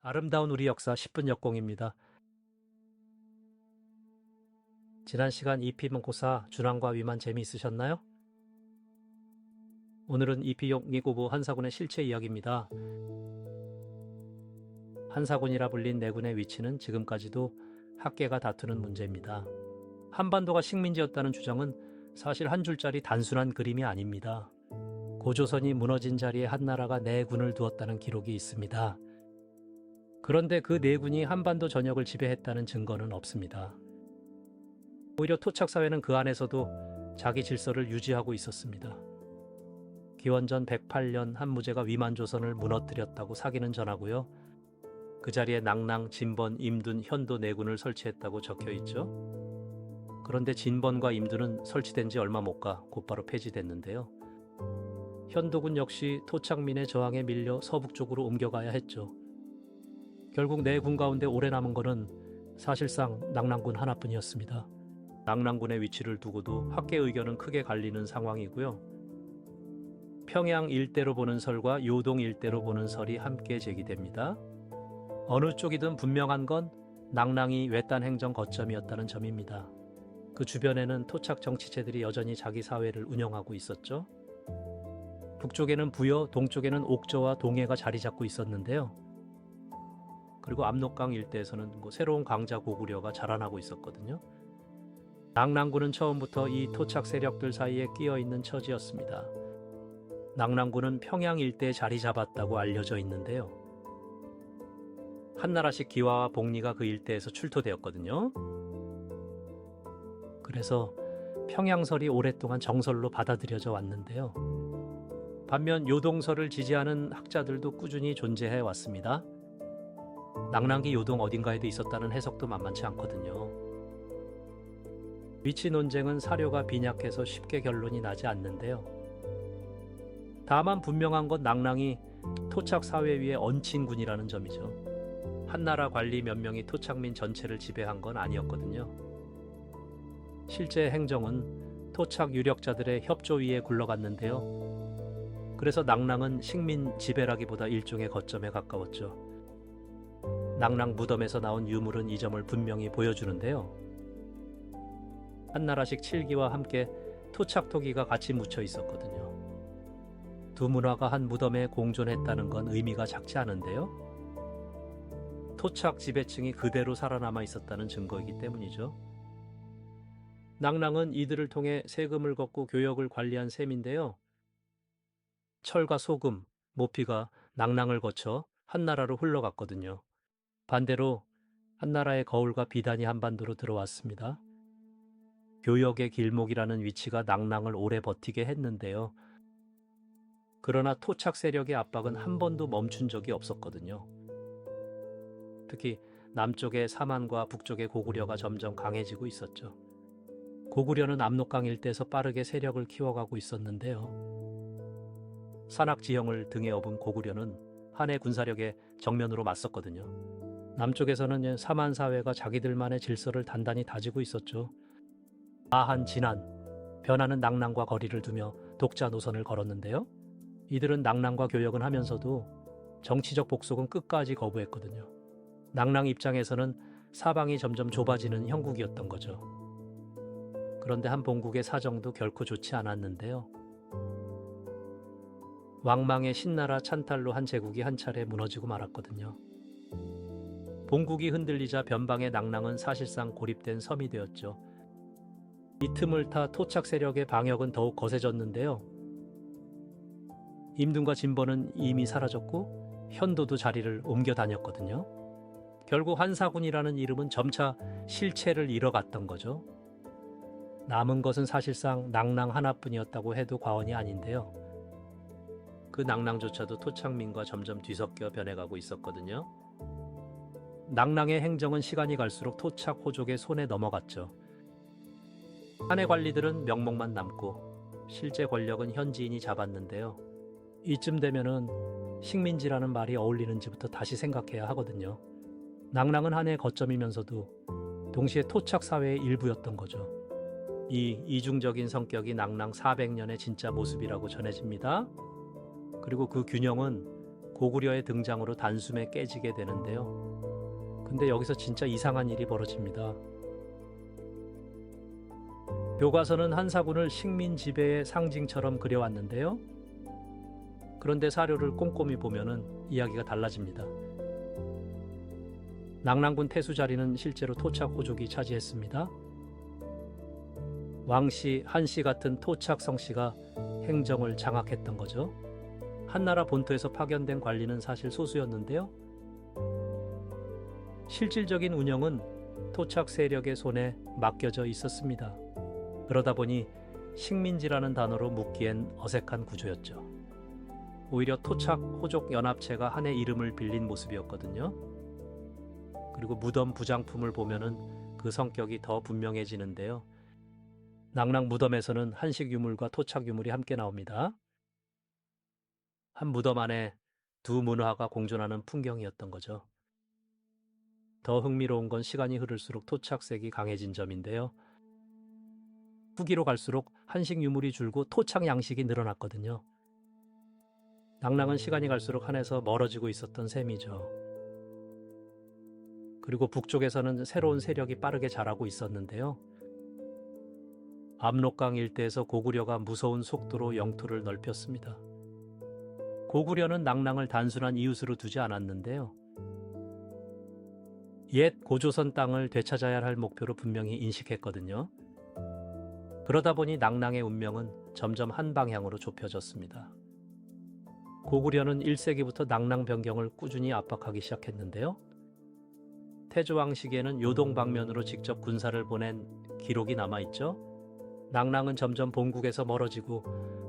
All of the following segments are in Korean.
아름다운 우리 역사 10분 역공입니다. 지난 시간 이피문고사 준왕과 위만 재미있으셨나요? 오늘은 이피용이고부 한사군의 실체 이야기입니다. 한사군이라 불린 내군의 위치는 지금까지도 학계가 다투는 문제입니다. 한반도가 식민지였다는 주장은 사실 한 줄짜리 단순한 그림이 아닙니다. 고조선이 무너진 자리에 한나라가 내군을 두었다는 기록이 있습니다. 그런데 그 내군이 한반도 전역을 지배했다는 증거는 없습니다. 오히려 토착사회는 그 안에서도 자기 질서를 유지하고 있었습니다. 기원전 108년 한무제가 위만조선을 무너뜨렸다고 사기는 전하고요. 그 자리에 낙랑, 진번, 임둔, 현도 내군을 설치했다고 적혀 있죠. 그런데 진번과 임둔은 설치된 지 얼마 못 가 곧바로 폐지됐는데요. 현도군 역시 토착민의 저항에 밀려 서북 쪽으로 옮겨가야 했죠. 결국 네 군 가운데 오래 남은 것은 사실상 낙랑군 하나뿐이었습니다. 낙랑군의 위치를 두고도 학계 의견은 크게 갈리는 상황이고요. 평양 일대로 보는 설과 요동 일대로 보는 설이 함께 제기됩니다. 어느 쪽이든 분명한 건 낙랑이 외딴 행정 거점이었다는 점입니다. 그 주변에는 토착 정치체들이 여전히 자기 사회를 운영하고 있었죠. 북쪽에는 부여, 동쪽에는 옥저와 동해가 자리 잡고 있었는데요. 그리고 압록강 일대에서는 새로운 강자 고구려가 자라나고 있었거든요. 낙랑군은 처음부터 이 토착 세력들 사이에 끼어 있는 처지였습니다. 낙랑군은 평양 일대에 자리 잡았다고 알려져 있는데요. 한나라식 기와와 복리가 그 일대에서 출토되었거든요. 그래서 평양설이 오랫동안 정설로 받아들여져 왔는데요. 반면 요동설을 지지하는 학자들도 꾸준히 존재해 왔습니다. 낙랑기 요동 어딘가에도 있었다는 해석도 만만치 않거든요. 위치 논쟁은 사료가 빈약해서 쉽게 결론이 나지 않는데요. 다만 분명한 건 낙랑이 토착 사회 위에 얹힌 군이라는 점이죠. 한나라 관리 몇 명이 토착민 전체를 지배한 건 아니었거든요. 실제 행정은 토착 유력자들의 협조 위에 굴러갔는데요. 그래서 낙랑은 식민 지배라기보다 일종의 거점에 가까웠죠. 낙랑 무덤에서 나온 유물은 이 점을 분명히 보여주는데요. 한나라식 칠기와 함께 토착토기가 같이 묻혀 있었거든요. 두 문화가 한 무덤에 공존했다는 건 의미가 작지 않은데요. 토착 지배층이 그대로 살아남아 있었다는 증거이기 때문이죠. 낙랑은 이들을 통해 세금을 걷고 교역을 관리한 셈인데요. 철과 소금, 모피가 낙랑을 거쳐 한나라로 흘러갔거든요. 반대로 한나라의 거울과 비단이 한반도로 들어왔습니다. 교역의 길목이라는 위치가 낙랑을 오래 버티게 했는데요. 그러나 토착 세력의 압박은 한 번도 멈춘 적이 없었거든요. 특히 남쪽의 사만과 북쪽의 고구려가 점점 강해지고 있었죠. 고구려는 압록강 일대에서 빠르게 세력을 키워가고 있었는데요. 산악지형을 등에 업은 고구려는 한의 군사력에 정면으로 맞섰거든요. 남쪽에서는 사만 사회가 자기들만의 질서를 단단히 다지고 있었죠. 아한, 진한, 변하는 낙랑과 거리를 두며 독자 노선을 걸었는데요. 이들은 낙랑과 교역은 하면서도 정치적 복속은 끝까지 거부했거든요. 낙랑 입장에서는 사방이 점점 좁아지는 형국이었던 거죠. 그런데 한 본국의 사정도 결코 좋지 않았는데요. 왕망의 신나라 찬탈로 한 제국이 한 차례 무너지고 말았거든요. 본국이 흔들리자 변방의 낙랑은 사실상 고립된 섬이 되었죠. 이 틈을 타 토착 세력의 방역은 더욱 거세졌는데요. 임둔과 진번은 이미 사라졌고 현도도 자리를 옮겨 다녔거든요. 결국 한사군이라는 이름은 점차 실체를 잃어갔던 거죠. 남은 것은 사실상 낙랑 하나뿐이었다고 해도 과언이 아닌데요. 그 낙랑조차도 토착민과 점점 뒤섞여 변해가고 있었거든요. 낙랑의 행정은 시간이 갈수록 토착 호족의 손에 넘어갔죠. 한의 관리들은 명목만 남고 실제 권력은 현지인이 잡았는데요. 이쯤 되면은 식민지라는 말이 어울리는지부터 다시 생각해야 하거든요. 낙랑은 한의 거점이면서도 동시에 토착 사회의 일부였던 거죠. 이 이중적인 성격이 낙랑 400년의 진짜 모습이라고 전해집니다. 그리고 그 균형은 고구려의 등장으로 단숨에 깨지게 되는데요. 근데 여기서 진짜 이상한 일이 벌어집니다. 교과서는 한사군을 식민 지배의 상징처럼 그려왔는데요. 그런데 사료를 꼼꼼히 보면은 이야기가 달라집니다. 낙랑군 태수 자리는 실제로 토착 호족이 차지했습니다. 왕씨, 한씨 같은 토착 성씨가 행정을 장악했던 거죠. 한나라 본토에서 파견된 관리는 사실 소수였는데요. 실질적인 운영은 토착 세력의 손에 맡겨져 있었습니다. 그러다 보니 식민지라는 단어로 묻기엔 어색한 구조였죠. 오히려 토착 호족 연합체가 한해 이름을 빌린 모습이었거든요. 그리고 무덤 부장품을 보면은 그 성격이 더 분명해지는데요. 낙랑 무덤에서는 한식 유물과 토착 유물이 함께 나옵니다. 한 무덤 안에 두 문화가 공존하는 풍경이었던 거죠. 더 흥미로운 건 시간이 흐를수록 토착색이 강해진 점인데요. 후기로 갈수록 한식 유물이 줄고 토착 양식이 늘어났거든요. 낙랑은 시간이 갈수록 한에서 멀어지고 있었던 셈이죠. 그리고 북쪽에서는 새로운 세력이 빠르게 자라고 있었는데요. 압록강 일대에서 고구려가 무서운 속도로 영토를 넓혔습니다. 고구려는 낙랑을 단순한 이웃으로 두지 않았는데요. 옛 고조선 땅을 되찾아야 할 목표로 분명히 인식했거든요. 그러다 보니 낙랑의 운명은 점점 한 방향으로 좁혀졌습니다. 고구려는 1세기부터 낙랑 변경을 꾸준히 압박하기 시작했는데요. 태조왕 시기에는 요동 방면으로 직접 군사를 보낸 기록이 남아있죠. 낙랑은 점점 본국에서 멀어지고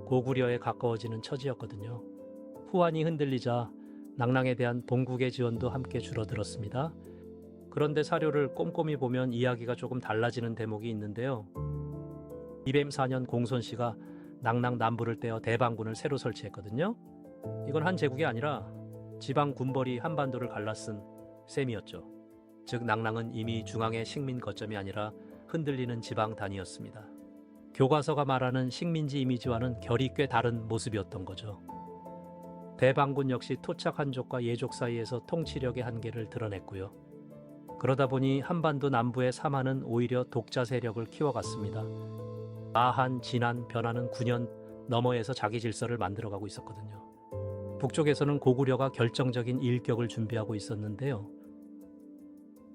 고구려에 가까워지는 처지였거든요. 후한이 흔들리자 낙랑에 대한 본국의 지원도 함께 줄어들었습니다. 그런데 사료를 꼼꼼히 보면 이야기가 조금 달라지는 대목이 있는데요. 204년 공손씨가 낙랑 남부를 떼어 대방군을 새로 설치했거든요. 이건 한 제국이 아니라 지방 군벌이 한반도를 갈라쓴 셈이었죠. 즉 낙랑은 이미 중앙의 식민 거점이 아니라 흔들리는 지방 단위였습니다. 교과서가 말하는 식민지 이미지와는 결이 꽤 다른 모습이었던 거죠. 대방군 역시 토착 한족과 예족 사이에서 통치력의 한계를 드러냈고요. 그러다 보니 한반도 남부의 사마는 오히려 독자 세력을 키워갔습니다. 마한, 진안, 변하는 9년 너머에서 자기 질서를 만들어가고 있었거든요. 북쪽에서는 고구려가 결정적인 일격을 준비하고 있었는데요.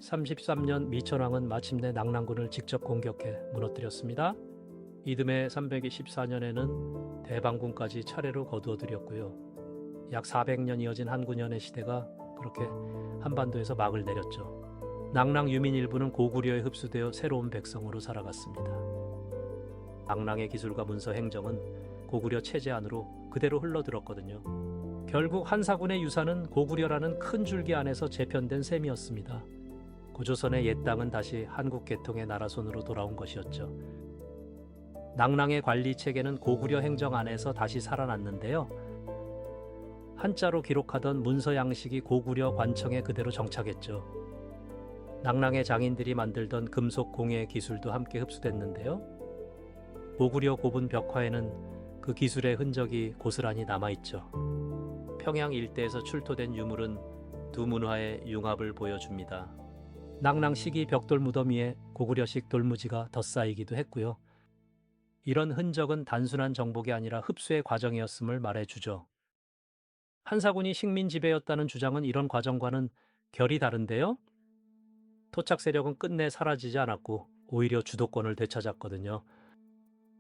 33년 미천왕은 마침내 낙랑군을 직접 공격해 무너뜨렸습니다. 이듬해 324년에는 대방군까지 차례로 거두어들였고요. 약 400년 이어진 한 9년의 시대가 그렇게 한반도에서 막을 내렸죠. 낙랑 유민 일부는 고구려에 흡수되어 새로운 백성으로 살아갔습니다. 낙랑의 기술과 문서 행정은 고구려 체제 안으로 그대로 흘러들었거든요. 결국 한사군의 유산은 고구려라는 큰 줄기 안에서 재편된 셈이었습니다. 고조선의 옛 땅은 다시 한국 개통의 나라 손으로 돌아온 것이었죠. 낙랑의 관리 체계는 고구려 행정 안에서 다시 살아났는데요. 한자로 기록하던 문서 양식이 고구려 관청에 그대로 정착했죠. 낙랑의 장인들이 만들던 금속 공예 기술도 함께 흡수됐는데요. 고구려 고분 벽화에는 그 기술의 흔적이 고스란히 남아있죠. 평양 일대에서 출토된 유물은 두 문화의 융합을 보여줍니다. 낙랑 시기 벽돌 무덤 위에 고구려식 돌무지가 덧싸이기도 했고요. 이런 흔적은 단순한 정복이 아니라 흡수의 과정이었음을 말해주죠. 한사군이 식민 지배였다는 주장은 이런 과정과는 결이 다른데요. 토착 세력은 끝내 사라지지 않았고 오히려 주도권을 되찾았거든요.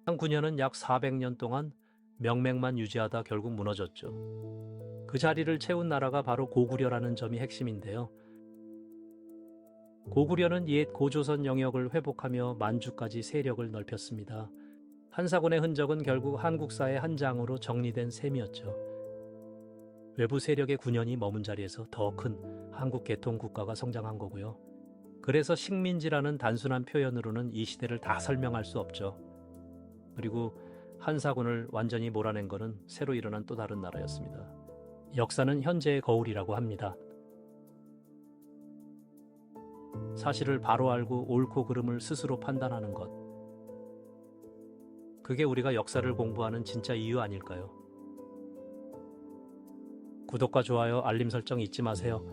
한 9년은 약 400년 동안 명맥만 유지하다 결국 무너졌죠. 그 자리를 채운 나라가 바로 고구려라는 점이 핵심인데요. 고구려는 옛 고조선 영역을 회복하며 만주까지 세력을 넓혔습니다. 한사군의 흔적은 결국 한국사의 한 장으로 정리된 셈이었죠. 외부 세력의 9년이 머문 자리에서 더 큰 한국 개통 국가가 성장한 거고요. 그래서 식민지라는 단순한 표현으로는 이 시대를 다 설명할 수 없죠. 그리고 한사군을 완전히 몰아낸 것은 새로 일어난 또 다른 나라였습니다. 역사는 현재의 거울이라고 합니다. 사실을 바로 알고 옳고 그름을 스스로 판단하는 것. 그게 우리가 역사를 공부하는 진짜 이유 아닐까요? 구독과 좋아요, 알림 설정 잊지 마세요.